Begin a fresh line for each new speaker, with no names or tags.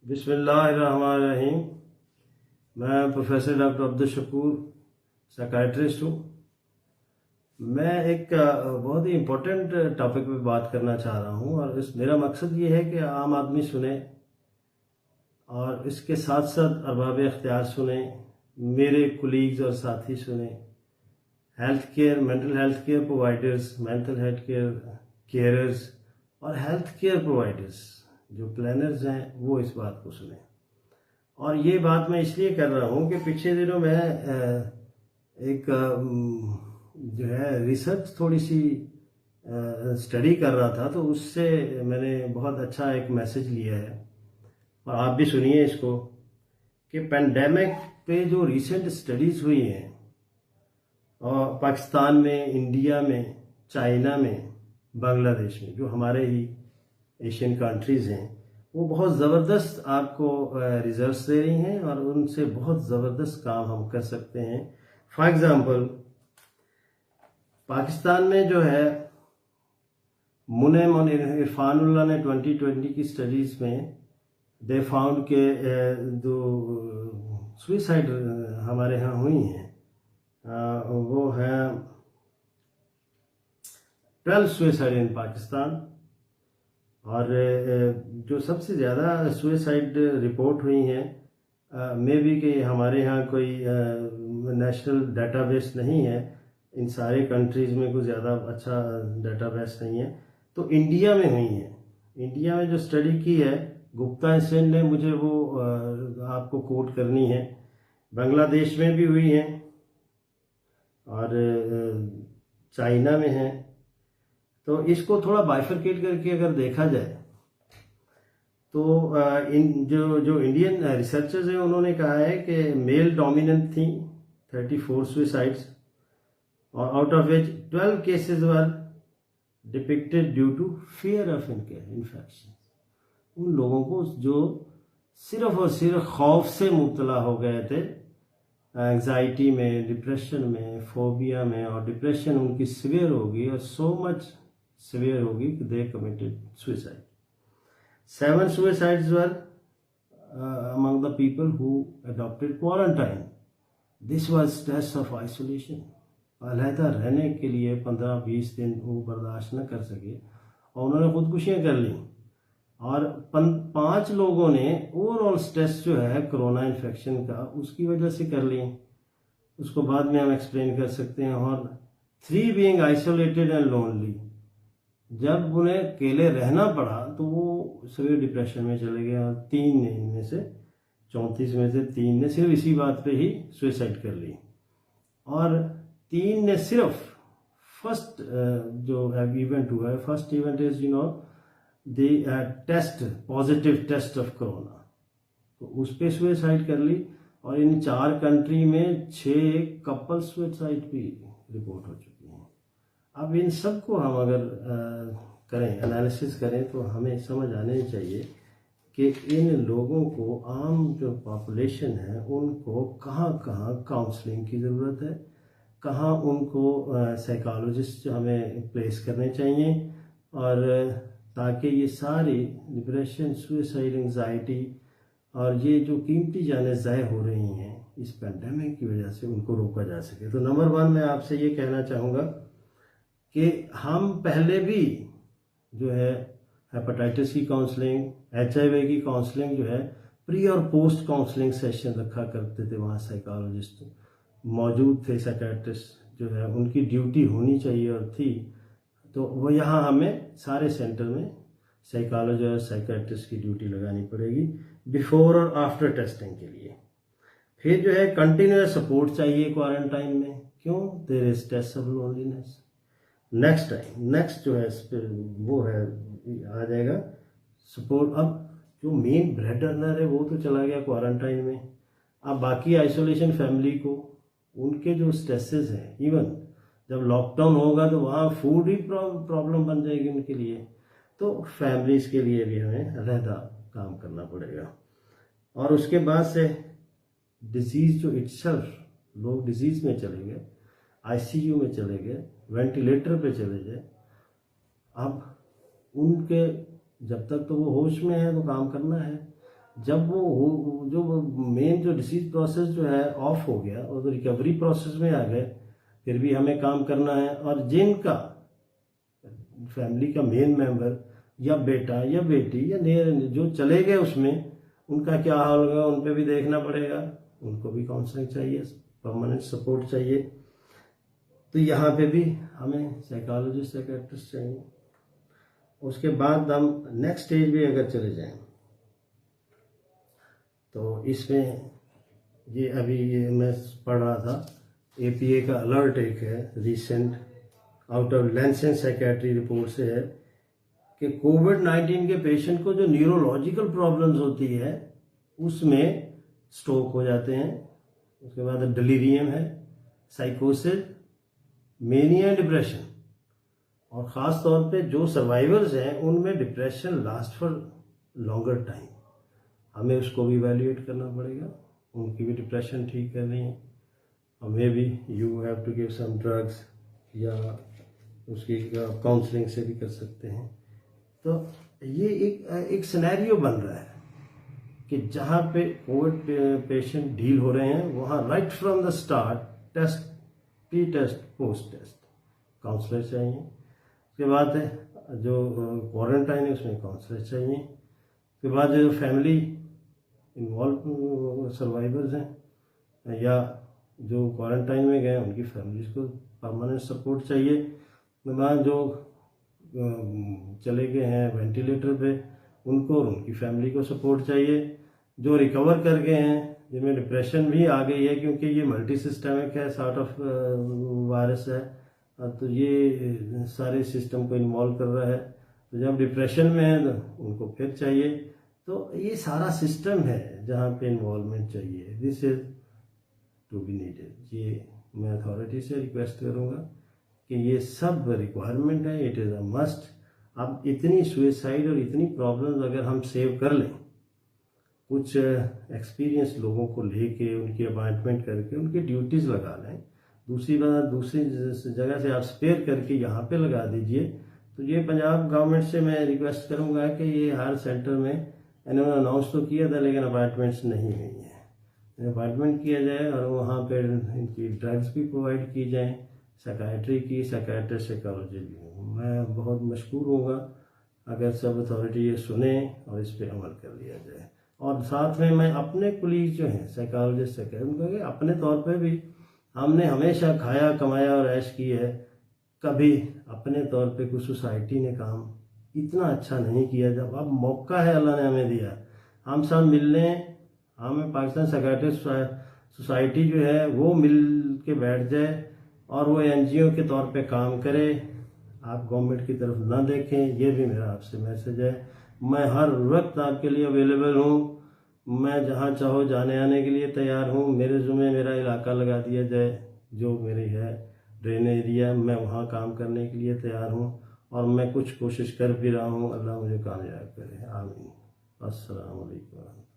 बिस्मिल्लाहिर्रहमानिर्रहीम। मैं professor doctor Abdul Shakoor psychiatrist हूँ। मैं एक बहुत ही इम्पोर्टेंट टॉपिक पे बात करना चाह रहा हूँ और मेरा मकसद ये है कि आम आदमी सुने और इसके साथ साथ अरबाब इख्तियार सुने, मेरे कुलीग्स और साथी सुने, health care, mental health care providers, mental health care carers और हेल्थ केयर प्रोवाइडर्स जो प्लानर्स हैं वो इस बात को सुने। और ये बात मैं इसलिए कर रहा हूँ कि पिछले दिनों मैं एक जो है रिसर्च थोड़ी सी स्टडी कर रहा था, तो उससे मैंने बहुत अच्छा एक मैसेज लिया है और आप भी सुनिए इसको कि पेंडेमिक पे जो रिसेंट स्टडीज हुई हैं और पाकिस्तान में, इंडिया में, चाइना में, बांग्लादेश में, जो हमारे ही एशियन कंट्रीज हैं, वो बहुत ज़बरदस्त आपको रिजल्ट्स दे रही हैं और उनसे बहुत ज़बरदस्त काम हम कर सकते हैं। फॉर एग्जांपल, पाकिस्तान में जो है मुनेम और इरफानुल्लाह ने 2020 की स्टडीज़ में दे फाउंड के जो सुइसाइड हमारे यहाँ हुई हैं वो है 12 सुइसाइड इन पाकिस्तान। और जो सबसे ज़्यादा सुइसाइड रिपोर्ट हुई हैं मे बी कि हमारे यहाँ कोई नेशनल डाटाबेस नहीं है, इन सारे कंट्रीज़ में कुछ ज़्यादा अच्छा डाटाबेस नहीं है, तो इंडिया में हुई है। इंडिया में जो स्टडी की है गुप्ता इंस्टीट्यूट ने, मुझे वो आपको कोट करनी है। बांग्लादेश में भी हुई है और चाइना में है। तो इसको थोड़ा बाइफरकेट करके अगर देखा जाए तो इन जो इंडियन रिसर्चर्स हैं उन्होंने कहा है कि मेल डोमिनेंट थी 34 सुसाइड्स और out of which 12 cases were depicted due to fear of infection. उन लोगों को जो सिर्फ और सिर्फ खौफ से मुब्तला हो गए थे, एंजाइटी में, डिप्रेशन में, फोबिया में, और डिप्रेशन उनकी सिवियर होगी और सो मच severe होगी कि they committed suicide. 7 suicides were among the people who adopted quarantine. This was stress of isolation. अलहदा रहने के लिए 15-20 दिन वो बर्दाश्त न कर सके और उन्होंने खुदकुशियाँ कर ली। और 5 लोगों ने ओवरऑल स्ट्रेस जो है कोरोना इन्फेक्शन का उसकी वजह से कर ली, उसको बाद में हम एक्सप्लेन कर सकते हैं। और 3 being isolated and lonely, जब उन्हें अकेले रहना पड़ा तो वो सभी डिप्रेशन में चले गए और 3 ने, इनमें से 34 में से 3 ने सिर्फ इसी बात पे ही सुसाइड कर ली। और 3 ने सिर्फ फर्स्ट जो इवेंट हुआ है, first event is the test, positive test of corona, तो उस पर सुसाइड कर ली। और इन 4 कंट्री में 6 कपल सुसाइड भी रिपोर्ट हो चुकी हैं। अब इन सब को हम अगर करें, एनालिसिस करें, तो हमें समझ आने चाहिए कि इन लोगों को, आम जो पॉपुलेशन है, उनको कहाँ कहाँ काउंसलिंग की ज़रूरत है, कहाँ उनको साइकोलॉजिस्ट हमें प्लेस करने चाहिए, और ताकि ये सारी डिप्रेशन, सुसाइड, एंजाइटी और ये जो कीमती जानें ज़ाय हो रही हैं इस पेंडेमिक की वजह से, उनको रोका जा सके। तो नंबर 1 मैं आपसे ये कहना चाहूँगा कि हम पहले भी जो है हेपेटाइटिस की काउंसलिंग, HIV की काउंसलिंग जो है, प्री और पोस्ट काउंसलिंग सेशन रखा करते थे। वहाँ साइकोलॉजिस्ट मौजूद थे, साइकियाट्रिस्ट जो है उनकी ड्यूटी होनी चाहिए और थी, तो वो यहाँ हमें सारे सेंटर में साइकोलॉजी और साइकियाट्रिस्ट की ड्यूटी लगानी पड़ेगी बिफोर और आफ्टर टेस्टिंग के लिए। फिर जो है कंटिन्यूअस सपोर्ट चाहिए क्वारंटाइन में। क्यों? There is stress of loneliness. Next जो है वो है आ जाएगा सपोर्ट। अब जो मेन ब्रेड अर्नर है वो तो चला गया क्वारंटाइन में, अब बाकी आइसोलेशन फैमिली को, उनके जो स्ट्रेसेस हैं, इवन जब लॉकडाउन होगा तो वहाँ फूड ही प्रॉब्लम बन जाएगी उनके लिए, तो फैमिलीज के लिए भी हमें अलहदा काम करना पड़ेगा। और उसके बाद से डिजीज़ जो इटसेल्फ, लोग डिजीज़ में चले गए, ICU में चले गए, वेंटिलेटर पे चले गए, अब उनके जब तक तो वो होश में है तो काम करना है, जब जो मेन जो डिसीज प्रोसेस जो है ऑफ हो गया और तो रिकवरी प्रोसेस में आ गए, फिर भी हमें काम करना है। और जिनका फैमिली का मेन मेंबर या बेटा या बेटी या जो चले गए उसमें, उनका क्या हाल होगा, उन पे भी देखना पड़ेगा, उनको भी काउंसलिंग चाहिए, परमानेंट सपोर्ट चाहिए। तो यहाँ पे भी हमें साइकोलॉजिस्ट साइकियाट्रिस्ट चाहिए। उसके बाद हम नेक्स्ट स्टेज भी अगर चले जाएं तो इसमें ये अभी ये मैं पढ़ रहा था, एपीए का अलर्ट एक है recent out of Lancet psychiatry report से है कि कोविड-19 के पेशेंट को जो न्यूरोलॉजिकल प्रॉब्लम्स होती है उसमें स्ट्रोक हो जाते हैं, उसके बाद डिलीरियम है, साइकोसिस, मेनिया, डिप्रेशन, और ख़ास तौर पे जो सर्वाइवर्स हैं उनमें depression last for longer time. हमें उसको भी इवैल्यूएट करना पड़ेगा, उनकी भी डिप्रेशन ठीक करनी है, और maybe you have to give some drugs या उसकी काउंसलिंग से भी कर सकते हैं। तो ये एक सिनेरियो बन रहा है कि जहाँ पे कोविड पेशेंट डील हो रहे हैं वहाँ right from the start test, pre test, post test counsellor चाहिए। उसके बाद जो क्वारंटाइन है उसमें काउंसलर चाहिए। उसके बाद जो फैमिली इन्वॉल्व सर्वाइवर्स हैं या जो क्वारंटाइन में गए उनकी फैमिलीज को परमानेंट सपोर्ट चाहिए। उसके बाद जो चले गए हैं वेंटिलेटर पे उनको और उनकी फैमिली को सपोर्ट चाहिए। जो रिकवर कर गए हैं जिनमें डिप्रेशन भी आ गई है, क्योंकि ये मल्टी सिस्टमिक है, सॉर्ट ऑफ वायरस है, तो ये सारे सिस्टम को इन्वॉल्व कर रहा है। तो जब डिप्रेशन में है तो उनको फिर चाहिए। तो ये सारा सिस्टम है जहाँ पे इन्वॉल्वमेंट चाहिए। This is to be needed. ये मैं अथॉरिटी से रिक्वेस्ट करूँगा कि ये सब रिक्वायरमेंट है, इट इज़ अ मस्ट। अब इतनी सुसाइड और इतनी प्रॉब्लम्स अगर हम सेव कर लें, कुछ एक्सपीरियंस लोगों को लेके उनकी अपॉइंटमेंट करके उनकी ड्यूटीज़ लगा लें, दूसरी बात दूसरी जगह से आप स्पेयर करके यहाँ पे लगा दीजिए। तो ये पंजाब गवर्नमेंट से मैं रिक्वेस्ट करूँगा कि ये हर सेंटर में, इन्होंने अनाउंस तो किया था लेकिन अपॉइंटमेंट्स नहीं हुई हैं, अपॉइंटमेंट किया जाए और वहाँ पे इनकी ड्रग्स भी प्रोवाइड की जाएँ, साइकियाट्री की, साइकियाट्रिस्ट, साइकोलॉजी भी। मैं बहुत मशकूर होऊंगा अगर सब अथॉरिटी ये सुने और इस पर अमल कर लिया जाए। और साथ में मैं अपने कुलीग जो हैं साइकोलॉजिस्ट साइकियाट्रिस्ट, उनको अपने तौर पे भी हमने हमेशा खाया कमाया और ऐश की है, कभी अपने तौर पे कुछ सोसाइटी ने काम इतना अच्छा नहीं किया। जब अब मौका है अल्लाह ने हमें दिया, हम सब मिल लें, हमें पाकिस्तान साइकियाट्रिस्ट सोसाइटी जो है वो मिल के बैठ जाए और वो एनजीओ के तौर पे काम करे। आप गवर्नमेंट की तरफ ना देखें, ये भी मेरा आपसे मैसेज है। मैं हर वक्त आपके लिए अवेलेबल हूँ, मैं जहाँ चाहो जाने आने के लिए तैयार हूँ। मेरे ज़ुम्मे मेरा इलाका लगा दिया जाए, जो मेरी है ड्रेन एरिया, मैं वहाँ काम करने के लिए तैयार हूँ और मैं कुछ कोशिश कर भी रहा हूँ। अल्लाह मुझे कामयाब करे, आमीन। अस्सलाम वालेकुम।